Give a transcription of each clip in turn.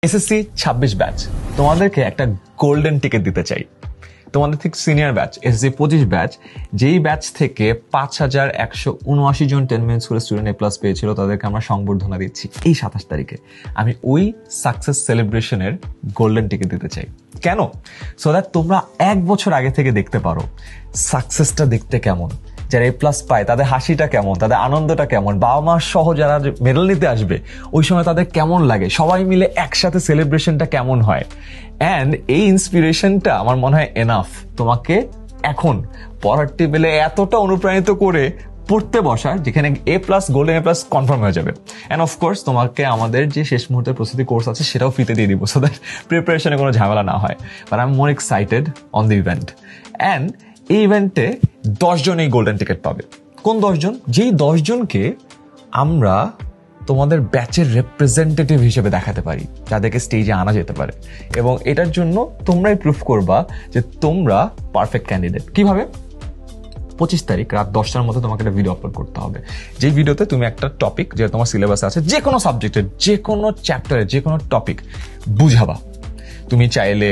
SSC 26 batch তোমাদেরকে একটা golden ticket দিতে চাই। তোমাদের ঠিক সিনিয়র ব্যাচ এসএসসি 25 ব্যাচ, যেই ব্যাচ থেকে 5179 জন 10 মিনিট স্কুলের স্টুডেন্ট এ প্লাস পেয়েছিল, তাদেরকে আমরা সংবর্ধনা দিচ্ছি এই 27 তারিখে। আমি ওই সাকসেস সেলিব্রেশনের গোল্ডেন টিকিট দিতে চাই। কেন? সো দ্যাট তোমরা 1 বছর আগে থেকে দেখতে পারো সাকসেসটা দেখতে কেমন, যারা এ প্লাস পায় তাদের হাসিটা কেমন, তাদের আনন্দটা কেমন, বাবা মা সহ যারা মেডেল নিতে আসবে ওই সময় তাদের কেমন লাগে, সবাই মিলে একসাথে সেলিব্রেশনটা কেমন হয়। অ্যান্ড এই ইন্সপিরেশনটা আমার মনে হয় এনাফ তোমাকে এখন পড়ার টেবিলে এতটা অনুপ্রাণিত করে পড়তে বসা, যেখানে A plus golden A plus confirm হয়ে যাবে। অ্যান্ড অফকোর্স তোমাকে আমাদের যে শেষ মুহূর্তের প্রস্তুতি কোর্স আছে সেটাও ফ্রিতে দিয়ে দিব, সো দ্যাট প্রিপারেশনে কোনো ঝামেলা না হয়। But I am more excited on the event. And এই ইভেন্টে 10 জন এই গোল্ডেন টিকিট পাবে। কোন 10 জন? যেই 10 জনকে আমরা তোমাদের ব্যাচের রিপ্রেজেন্টেটিভ হিসেবে দেখাতে পারি, যাদেরকে স্টেজে আনা যেতে পারে। এবং এটার জন্য তোমরাই প্রুফ করবা যে তোমরা পারফেক্ট ক্যান্ডিডেট। কিভাবে? 25 তারিখ রাত 10টার মধ্যে তোমাকে একটা ভিডিও আপলোড করতে হবে, যে ভিডিওতে তুমি একটা টপিক, যে তোমার সিলেবাসে আছে, যে কোনো সাবজেক্টের যে কোনো চ্যাপ্টারে যে কোনো টপিক বুঝাবা। তুমি চাইলে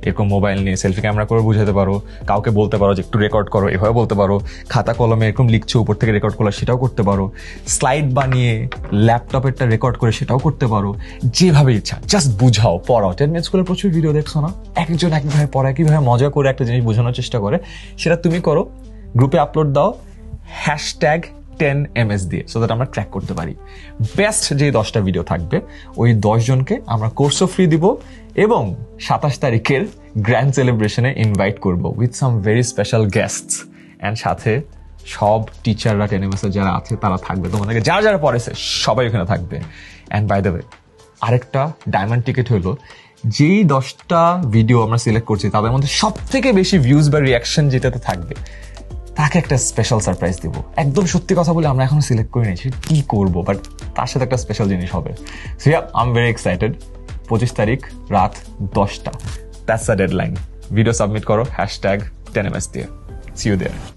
এরকম মোবাইল নিয়ে সেলফি ক্যামেরা করে বুঝাতে পারো, কাউকে বলতে পারো যে একটু রেকর্ড করো, এভাবে বলতে পারো। খাতা কলমে এরকম লিখছো, উপর থেকে রেকর্ড করলো, সেটাও করতে পারো। স্লাইড বানিয়ে ল্যাপটপেরটা রেকর্ড করে সেটাও করতে পারো। যেভাবে ইচ্ছা জাস্ট বুঝাও, পড়াও। 10 মিনিট স্কুলের প্রচুর ভিডিও দেখছো না, একজন একভাবে পড়ায়, কিভাবে মজা করে একটা জিনিস বোঝানোর চেষ্টা করে, সেটা তুমি করো, গ্রুপে আপলোড দাও #10ms দিয়ে, সো দ্যাট আমরা ট্র্যাক করতে পারি। বেস্ট যে 10টা ভিডিও থাকবে ওই 10 জনকে আমরা কোর্সও ফ্রি দিব এবং 27 তারিখের গ্র্যান্ড সেলিব্রেশনে ইনভাইট করব with some very special guests. And সাথে সব টিচাররা 10ms এর যারা আছে তারা থাকবে, তোমাদেরকে যারা যারা পড়েছে সবাই ওখানে থাকবে। অ্যান্ড বাই দ্য ওয়ে, আরেকটা ডায়মন্ড টিকিট হলো, যেই 10টা ভিডিও আমরা সিলেক্ট করছি তাদের মধ্যে সব থেকে বেশি ভিউজ বা রিয়াকশন যেটাতে থাকবে তাকে একটা স্পেশাল সারপ্রাইজ দিব। একদম সত্যি কথা বলে আমরা এখনো সিলেক্ট করি নাই কি করবো, বাট তার সাথে একটা স্পেশাল জিনিস হবে। So yeah, I am very excited. 25 তারিখ রাত 10টা, that's the deadline. Video submit করো #10ms দিয়ে। See you there.